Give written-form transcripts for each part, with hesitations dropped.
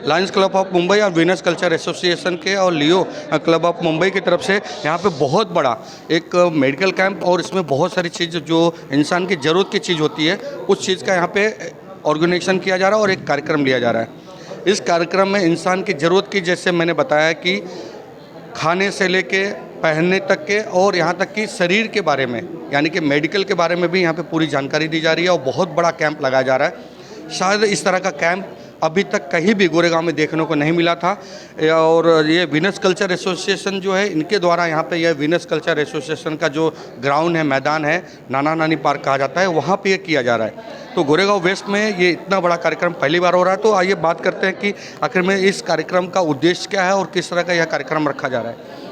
Lions club of Mumbai और Venus culture association के और लियो क्लब ऑफ मुंबई की तरफ से यहाँ पे बहुत बड़ा एक मेडिकल कैंप और इसमें बहुत सारी चीज़ जो इंसान की ज़रूरत की चीज़ होती है उस चीज़ का यहाँ पे ऑर्गेनाइजेशन किया जा रहा है और एक कार्यक्रम लिया जा रहा है। इस कार्यक्रम में इंसान की ज़रूरत की, जैसे मैंने बताया कि खाने से लेके पहनने तक के और यहाँ तक कि शरीर के बारे में यानी कि मेडिकल के बारे में भी यहाँ पे पूरी जानकारी दी जा रही है और बहुत बड़ा कैंप लगाया जा रहा है। शायद इस तरह का कैंप अभी तक कहीं भी गोरेगांव में देखने को नहीं मिला था और ये वीनस कल्चर एसोसिएशन जो है इनके द्वारा यहाँ पे यह वीनस कल्चर एसोसिएशन का जो ग्राउंड है, मैदान है, नाना नानी पार्क कहा जाता है, वहाँ पे ये किया जा रहा है। तो गोरेगांव वेस्ट में ये इतना बड़ा कार्यक्रम पहली बार हो रहा है। तो आइए बात करते हैं कि आखिर में इस कार्यक्रम का उद्देश्य क्या है और किस तरह का यह कार्यक्रम रखा जा रहा है।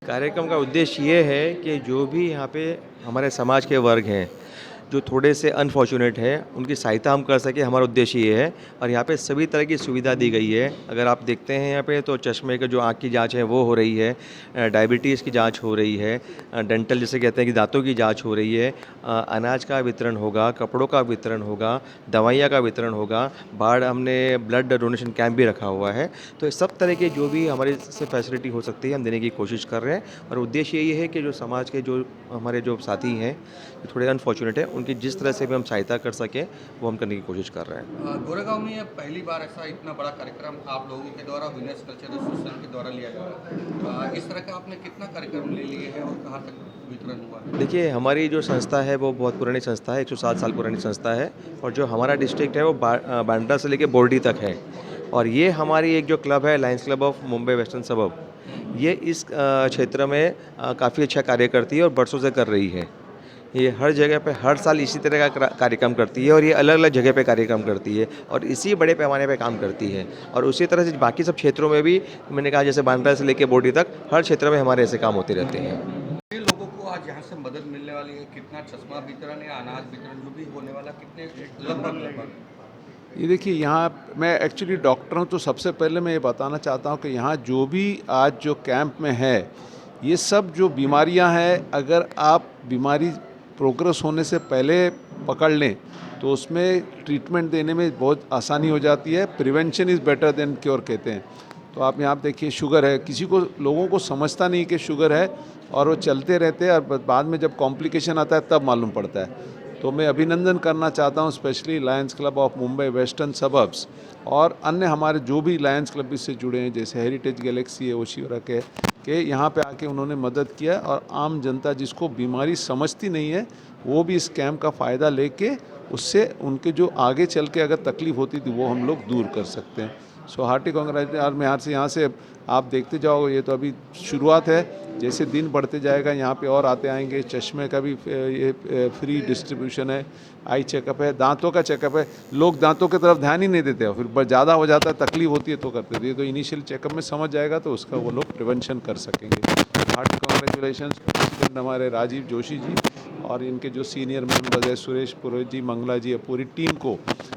कार्यक्रम का उद्देश्य ये है कि जो भी यहाँ पे हमारे समाज के वर्ग हैं जो थोड़े से अनफॉर्चुनेट हैं उनकी सहायता हम कर सकें, हमारा उद्देश्य ये है। और यहाँ पे सभी तरह की सुविधा दी गई है। अगर आप देखते हैं यहाँ पे तो चश्मे का जो आँख की जांच है वो हो रही है, डायबिटीज़ की जांच हो रही है, डेंटल जिसे कहते हैं कि दांतों की जांच हो रही है, अनाज का वितरण होगा, कपड़ों का वितरण होगा, दवाइयाँ का वितरण होगा, बाढ़ हमने ब्लड डोनेशन कैंप भी रखा हुआ है। तो इस सब तरह की जो भी हमारे से फैसिलिटी हो सकती है हम देने की कोशिश कर रहे हैं। और उद्देश्य यही है कि जो समाज के जो हमारे जो साथी हैं जो थोड़े अनफॉर्चुनेट हैं उनकी जिस तरह से भी हम सहायता कर सकें वो हम करने की कोशिश कर रहे हैं। गोरेगांव में यह पहली बार ऐसा इतना बड़ा कार्यक्रम आप लोगों के द्वारा वीनस कल्चर एसोसिएशन के द्वारा लिया जा रहा है। इस तरह का आपने कितना कार्यक्रम ले लिए हैं और कहाँ तक वितरण हुआ है? देखिए, हमारी जो संस्था है वो बहुत पुरानी संस्था है, 107 साल पुरानी संस्था है। और जो हमारा डिस्ट्रिक्ट है वो बांद्रा से लेके बोर्डी तक है। और ये हमारी एक जो क्लब है Lions club of Mumbai western सबब, ये इस क्षेत्र में काफ़ी अच्छा कार्य करती है और बरसों से कर रही है। ये हर जगह पे हर साल इसी तरह का कार्यक्रम करती है और ये अलग अलग जगह पे कार्यक्रम करती है और इसी बड़े पैमाने पे काम करती है। और उसी तरह से बाकी सब क्षेत्रों में भी मैंने कहा जैसे बांद्रा से लेके बोर्डी तक हर क्षेत्र में हमारे ऐसे काम होते रहते हैं। ये लोगों को आज यहाँ से मदद मिलने वाली है, कितना चश्मा वितरण या अनाज वितरण जो भी होने वाला, कितने लगभग? ये देखिए, यहाँ मैं एक्चुअली डॉक्टर हूँ तो सबसे पहले मैं ये बताना चाहता हूँ कि यहाँ जो भी आज जो कैंप में है ये सब जो बीमारियाँ हैं, अगर आप बीमारी प्रोग्रेस होने से पहले पकड़ लें तो उसमें ट्रीटमेंट देने में बहुत आसानी हो जाती है। Prevention is better than cure कहते हैं। तो आप यहाँ देखिए, शुगर है, किसी को लोगों को समझता नहीं कि शुगर है और वो चलते रहते हैं और बाद में जब कॉम्प्लिकेशन आता है तब मालूम पड़ता है। तो मैं अभिनंदन करना चाहता हूँ specially Lions club of Mumbai western suburbs और अन्य हमारे जो भी लायंस क्लब इससे जुड़े हैं, जैसे हेरिटेज गैलेक्सी है, ओशिवरा के, कि यहाँ पे आके उन्होंने मदद किया। और आम जनता जिसको बीमारी समझती नहीं है वो भी इस कैंप का फ़ायदा लेके उससे उनके जो आगे चल के अगर तकलीफ़ होती थी वो हम लोग दूर कर सकते हैं। So hearty congratulation. और मैं यहाँ से आप देखते जाओगे, ये तो अभी शुरुआत है, जैसे दिन बढ़ते जाएगा यहाँ पे और आते आएंगे। चश्मे का भी ये फ्री डिस्ट्रीब्यूशन है, आई चेकअप है, दांतों का चेकअप है। लोग दांतों की तरफ ध्यान ही नहीं देते, फिर ज़्यादा हो जाता है, तकलीफ होती है तो करते थे। तो इनिशियल चेकअप में समझ जाएगा तो उसका वो लोग प्रिवेंशन कर सकेंगे। हार्टी कांग्रेचुलेशन प्रेसिडेंट हमारे राजीव जोशी जी और इनके जो सीनियर मेंबर्स है, सुरेश पुरोहित जी, मंगला जी, पूरी टीम को,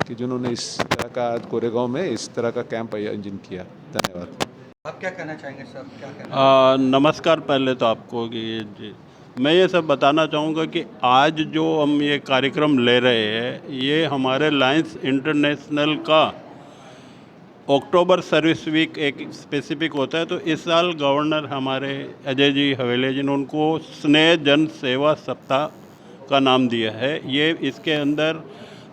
कि जिन्होंने इस तरह का गोरेगांव में इस तरह का कैंप आयोजन किया। धन्यवाद। आप क्या कहना चाहेंगे सर? क्या कहना? नमस्कार। पहले तो आपको कि मैं ये सब बताना चाहूँगा कि आज जो हम ये कार्यक्रम ले रहे हैं ये हमारे लायंस इंटरनेशनल का अक्टूबर सर्विस वीक एक स्पेसिफिक होता है। तो इस साल गवर्नर हमारे अजय जी हवेली जी ने उनको स्नेह जन सेवा सप्ताह का नाम दिया है। ये इसके अंदर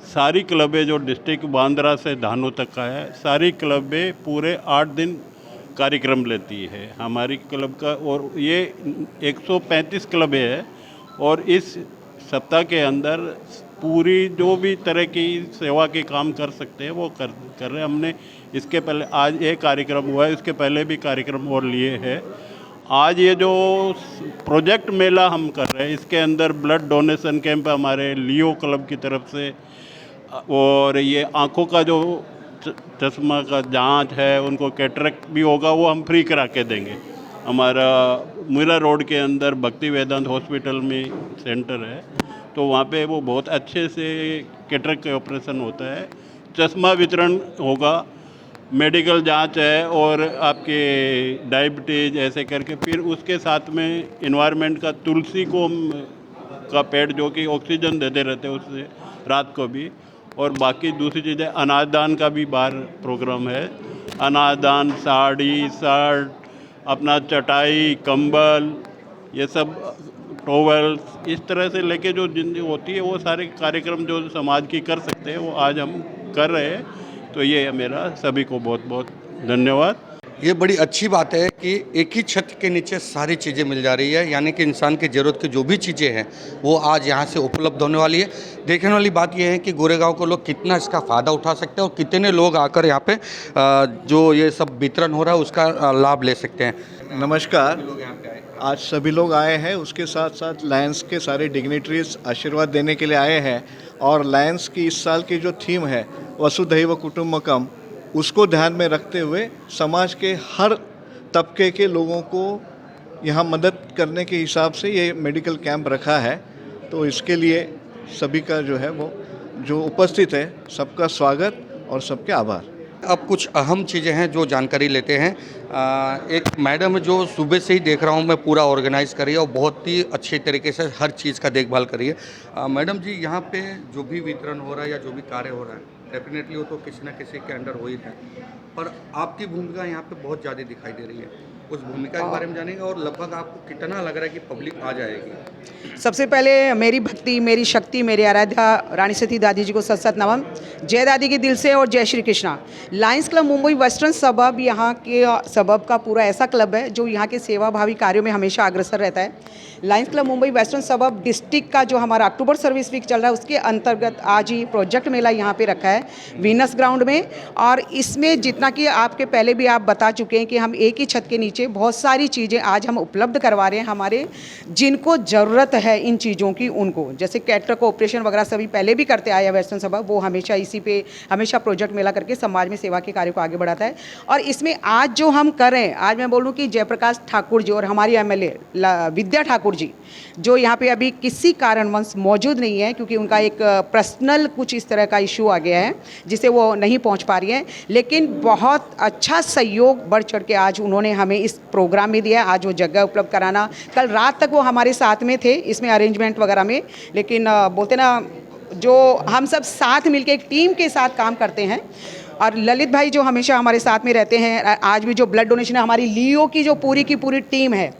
सारी क्लबें जो डिस्ट्रिक्ट बांद्रा से धानू तक का है, सारी क्लबें पूरे 8 दिन कार्यक्रम लेती है हमारी क्लब का। और ये 135 क्लबें हैं और इस सप्ताह के अंदर पूरी जो भी तरह की सेवा के काम कर सकते हैं वो कर रहे हैं। हमने इसके पहले आज एक कार्यक्रम हुआ है, इसके पहले भी कार्यक्रम और लिए हैं। आज ये जो प्रोजेक्ट मेला हम कर रहे हैं इसके अंदर ब्लड डोनेशन कैंप हमारे लियो क्लब की तरफ से, और ये आँखों का जो चश्मा का जांच है उनको कैटरेक्ट भी होगा वो हम फ्री करा के देंगे। हमारा मीरा रोड के अंदर भक्ति वेदांत हॉस्पिटल में सेंटर है तो वहाँ पे वो बहुत अच्छे से कैटरेक्ट का ऑपरेशन होता है। चश्मा वितरण होगा, मेडिकल जांच है और आपके डायबिटीज़ ऐसे करके। फिर उसके साथ में इन्वायरमेंट का तुलसी को हम का पेड़ जो कि ऑक्सीजन देते रहते हैं उससे रात को भी। और बाकी दूसरी चीज़ें अनाजदान का भी बाहर प्रोग्राम है। अनाजदान, साड़ी, शर्ट, अपना चटाई, कंबल, ये सब टॉवल्स, इस तरह से लेके जो जिन होती है वो सारे कार्यक्रम जो समाज की कर सकते हैं वो आज हम कर रहे हैं। तो ये है मेरा सभी को बहुत बहुत धन्यवाद। ये बड़ी अच्छी बात है कि एक ही छत के नीचे सारी चीज़ें मिल जा रही है, यानी कि इंसान की ज़रूरत की जो भी चीज़ें हैं वो आज यहाँ से उपलब्ध होने वाली है। देखने वाली बात यह है कि गोरेगांव को लोग कितना इसका फ़ायदा उठा सकते हैं और कितने लोग आकर यहाँ पे जो ये सब वितरण हो रहा है उसका लाभ ले सकते हैं। नमस्कार। आज सभी लोग आए हैं, उसके साथ साथ लायंस के सारे डिग्निटरीज आशीर्वाद देने के लिए आए हैं। और लायंस की इस साल की जो थीम है वसुधैव कुटुंबकम, उसको ध्यान में रखते हुए समाज के हर तबके के लोगों को यहाँ मदद करने के हिसाब से ये मेडिकल कैंप रखा है। तो इसके लिए सभी का जो है वो जो उपस्थित है सबका स्वागत और सबके आभार। अब कुछ अहम चीज़ें हैं जो जानकारी लेते हैं। एक मैडम जो सुबह से ही देख रहा हूँ मैं पूरा ऑर्गेनाइज करी है और बहुत ही अच्छे तरीके से हर चीज़ का देखभाल करी है। मैडम जी, यहाँ पे जो भी वितरण हो रहा है या जो भी कार्य हो रहा है डेफिनेटली वो तो किसी न किसी के अंडर हो ही था, पर आपकी भूमिका यहाँ पे बहुत ज़्यादा दिखाई दे रही है। उस भूमिका के बारे में जानेंगे और लगभग आपको कितना लग रहा है कि पब्लिक आ जाएगी। सबसे पहले मेरी भक्ति, मेरी शक्ति, मेरी आराध्या रानी सती दादी जी को सत सत नमन। जय दादी के दिल से और जय Shri Krishna. Lions club Mumbai western सबब यहाँ के सबब का पूरा ऐसा क्लब है जो यहाँ के सेवाभावी कार्यों में हमेशा अग्रसर रहता है। लायंस क्लब मुंबई वेस्टर्न सबब डिस्ट्रिक्ट का जो हमारा अक्टूबर सर्विस वीक चल रहा है उसके अंतर्गत आज ही प्रोजेक्ट मेला यहाँ पे रखा है वीनस ग्राउंड में। और इसमें जितना कि आपके पहले भी आप बता चुके हैं कि हम एक ही छत के नीचे बहुत सारी चीज़ें आज हम उपलब्ध करवा रहे हैं हमारे जिनको ज़रूरत है इन चीज़ों की उनको, जैसे कैटर को ऑपरेशन वगैरह सभी पहले भी करते आया वेस्टर्न सबब, वो हमेशा इसी पे हमेशा प्रोजेक्ट मेला करके समाज में सेवा के कार्य को आगे बढ़ाता है। और इसमें आज जो हम कर रहे हैं, आज मैं बोलूँ कि जयप्रकाश ठाकुर जी और हमारी MLA विद्या ठाकुर जी जो यहाँ पे अभी किसी कारणवश मौजूद नहीं है क्योंकि उनका एक पर्सनल कुछ इस तरह का इशू आ गया है जिसे वो नहीं पहुँच पा रही हैं, लेकिन बहुत अच्छा सहयोग बढ़ चढ़ के आज उन्होंने हमें इस प्रोग्राम में दिया। आज वो जगह उपलब्ध कराना, कल रात तक वो हमारे साथ में थे इसमें अरेंजमेंट वगैरह में, लेकिन बोलते ना जो हम सब साथ मिलके एक टीम के साथ काम करते हैं। और ललित भाई जो हमेशा हमारे साथ में रहते हैं, आज भी जो ब्लड डोनेशन है, हमारी लियो की जो पूरी की पूरी टीम है,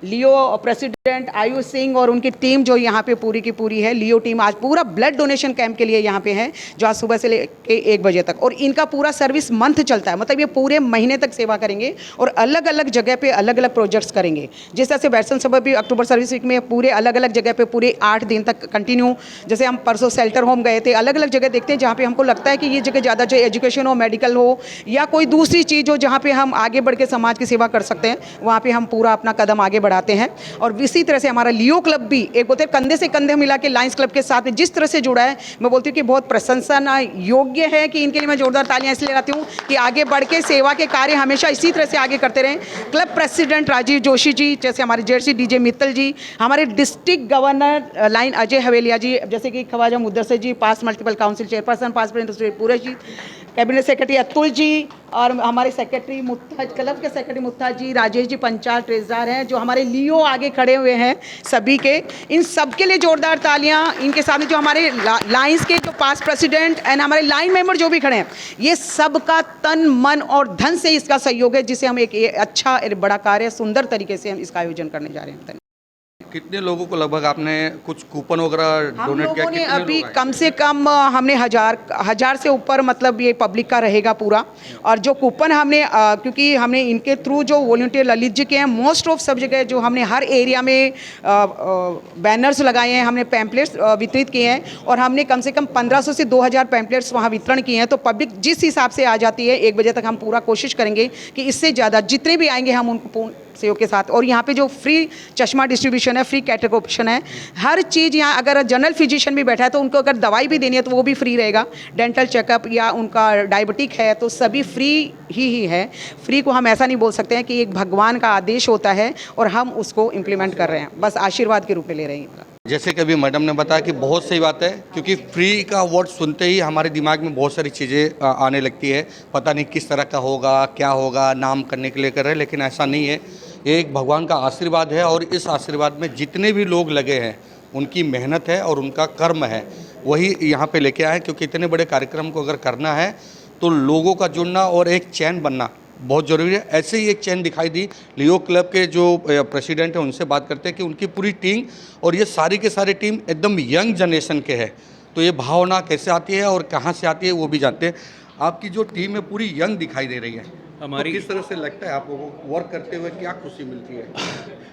लियो प्रेसिडेंट आयुष सिंह और उनकी टीम जो यहाँ पे पूरी की पूरी है, लियो टीम आज पूरा ब्लड डोनेशन कैंप के लिए यहाँ पे है जो आज सुबह से लेके 1 बजे तक, और इनका पूरा सर्विस मंथ चलता है, मतलब ये पूरे महीने तक सेवा करेंगे और अलग अलग जगह पे अलग अलग प्रोजेक्ट्स करेंगे। जिस तरह से वेस्टर्न सबब भी अक्टूबर सर्विस वीक में पूरे अलग अलग जगह पे पूरे 8 दिन तक कंटिन्यू, जैसे हम परसों शेल्टर होम गए थे, अलग अलग जगह देखते हैं जहाँ पे हमको लगता है कि ये जगह ज़्यादा चाहे एजुकेशन हो, मेडिकल हो या कोई दूसरी चीज़ हो जहाँ पे हम आगे बढ़ के समाज की सेवा कर सकते हैं, वहाँ पे हम पूरा अपना कदम आगे बढ़ाते हैं। और इसी तरह से हमारा लियो क्लब भी एक बोलते हैं कंधे से कंधे मिला के लायंस क्लब के साथ में जिस तरह से जुड़ा है, मैं बोलती हूँ कि बहुत प्रशंसा योग्य है कि इनके लिए मैं जोरदार तालियां इसलिए लगाती हूँ कि आगे बढ़ के सेवा के कार्य हमेशा इसी तरह से आगे करते रहें। क्लब प्रेसिडेंट राजीव जोशी जी, जैसे हमारे जेडसी डीजे मित्तल जी, हमारे डिस्ट्रिक्ट गवर्नर लाइन अजय हवेलिया जी, जैसे कि ख्वाजा मुद्दसर जी, पास मल्टीपल काउंसिल चेयरपर्सन, पास प्रेसिडेंट पूरे जी, कैबिनेट सेक्रेटरी अतुल जी, और हमारे सेक्रेटरी मुत्ताज, क्लब के सेक्रेटरी मुत्ताज जी, राजेश जी पंचायत ट्रेजर हैं जो हमारे लियो आगे खड़े हुए हैं सभी के, इन सब के लिए जोरदार तालियां। इनके सामने जो हमारे लाइन्स के जो पास प्रेसिडेंट एंड हमारे लाइन मेंबर जो भी खड़े हैं, ये सब का तन मन और धन से इसका सहयोग है जिससे हम एक अच्छा बड़ा कार्य सुंदर तरीके से हम इसका आयोजन करने जा रहे हैं। कितने लोगों को लगभग आपने कुछ कूपन वगैरह हम डोनेट किया? लोगों ने अभी कम से कम हमने हजार से ऊपर, मतलब ये पब्लिक का रहेगा पूरा। और जो कूपन हमने क्योंकि हमने इनके थ्रू जो वॉलंटियर ललित जी के हैं, मोस्ट ऑफ सब जगह जो हमने हर एरिया में बैनर्स लगाए हैं, हमने पैम्पलेट्स वितरित किए हैं और हमने कम से कम 1500 से 2000 पैम्पलेट्स वहाँ वितरण किए हैं। तो पब्लिक जिस हिसाब से आ जाती है 1 बजे तक, हम पूरा कोशिश करेंगे कि इससे ज़्यादा जितने भी आएंगे हम उनको पूर्ण सहयोग के साथ। और यहाँ पे जो फ्री चश्मा डिस्ट्रीब्यूशन है, फ्री कैटर ऑप्शन है, हर चीज़ यहाँ, अगर जनरल फिजिशियन भी बैठा है तो उनको अगर दवाई भी देनी है तो वो भी फ्री रहेगा, डेंटल चेकअप या उनका डायबिटिक है तो सभी फ्री ही है। फ्री को हम ऐसा नहीं बोल सकते हैं कि एक भगवान का आदेश होता है और हम उसको इम्प्लीमेंट कर रहे हैं, बस आशीर्वाद के रूप में ले रहे हैं। जैसे कि अभी मैडम ने बताया कि बहुत सही बात है, क्योंकि फ्री का वर्ड सुनते ही हमारे दिमाग में बहुत सारी चीज़ें आने लगती है, पता नहीं किस तरह का होगा, क्या होगा, नाम करने के लिए कर रहे हैं, लेकिन ऐसा नहीं है। ये एक भगवान का आशीर्वाद है और इस आशीर्वाद में जितने भी लोग लगे हैं उनकी मेहनत है और उनका कर्म है, वही यहाँ पे लेके आए। क्योंकि इतने बड़े कार्यक्रम को अगर करना है तो लोगों का जुड़ना और एक चैन बनना बहुत ज़रूरी है। ऐसे ही एक चैन दिखाई दी लियो क्लब के जो प्रेसिडेंट हैं, उनसे बात करते हैं कि उनकी पूरी टीम और ये सारी के सारी टीम एकदम यंग जनरेशन के है, तो ये भावना कैसे आती है और कहाँ से आती है वो भी जानते हैं। आपकी जो टीम है पूरी यंग दिखाई दे रही है, हमारी तो किस तरह से लगता है आप लोगों को वर्क करते हुए, क्या खुशी मिलती है?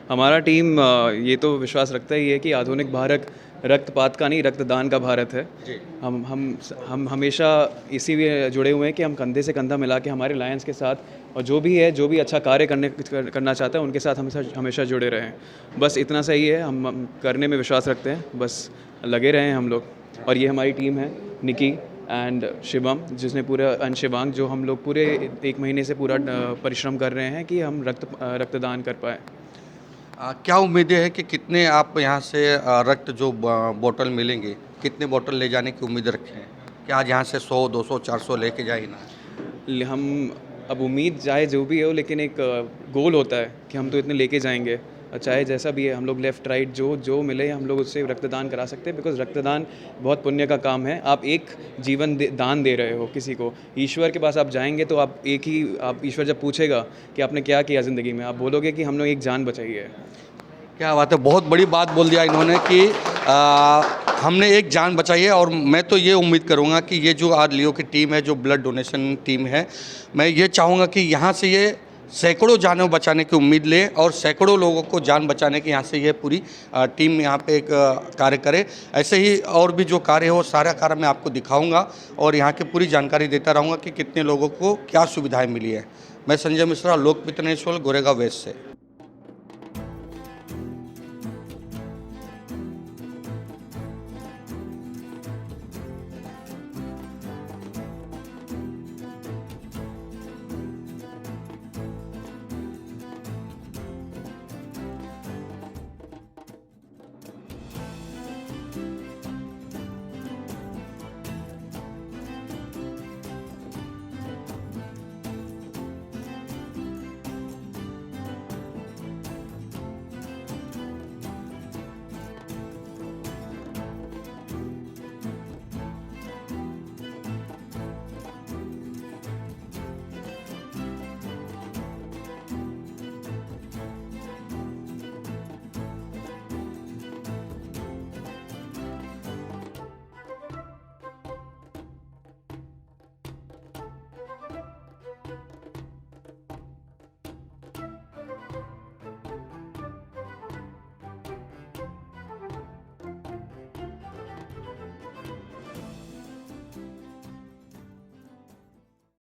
हमारा टीम ये तो विश्वास रखता ही है कि आधुनिक भारत रक्तपात का नहीं, रक्तदान का भारत है। जी। हम हमेशा इसी में जुड़े हुए हैं कि हम कंधे से कंधा मिला के हमारे लायंस के साथ, और जो भी अच्छा कार्य करना चाहता है उनके साथ हमेशा जुड़े रहें। बस इतना सही है, हम करने में विश्वास रखते हैं, बस लगे रहें हम लोग। और ये हमारी टीम है, निकी एंड शिवम, जिसने पूरा एंड शिवांग, जो हम लोग पूरे 1 महीने से पूरा परिश्रम कर रहे हैं कि हम रक्तदान कर पाएँ। क्या उम्मीदें हैं कि कितने आप यहाँ से रक्त जो बोतल मिलेंगे, कितने बोतल ले जाने की उम्मीद रखें हैं? क्या आज यहाँ से 100, 200, 400 लेके जाए ना? हम अब उम्मीद चाहे जो भी हो, लेकिन एक गोल होता है कि हम तो इतने लेके जाएंगे, और चाहे जैसा भी है हम लोग लेफ़्ट राइट जो मिले हम लोग उससे रक्तदान करा सकते हैं। बिकॉज रक्तदान बहुत पुण्य का काम है। आप एक जीवन दान दे रहे हो किसी को। ईश्वर के पास आप जाएंगे तो आप ईश्वर जब पूछेगा कि आपने क्या किया ज़िंदगी में, आप बोलोगे कि हमने एक जान बचाई है। क्या बात है, बहुत बड़ी बात बोल दिया इन्होंने कि हमने एक जान बचाई है। और मैं तो ये उम्मीद करूँगा कि ये जो आज लियो की टीम है, जो ब्लड डोनेशन टीम है, मैं ये चाहूँगा कि यहाँ से ये सैकड़ों जानें बचाने की उम्मीद ले और सैकड़ों लोगों को जान बचाने की यहाँ से ये पूरी टीम यहाँ पे एक कार्य करे। ऐसे ही और भी जो कार्य है वो सारा कार्य मैं आपको दिखाऊंगा और यहाँ की पूरी जानकारी देता रहूँगा कि कितने लोगों को क्या सुविधाएं मिली है। मैं संजय मिश्रा, लोकमित्र नेशनल, गोरेगांव वेस्ट से।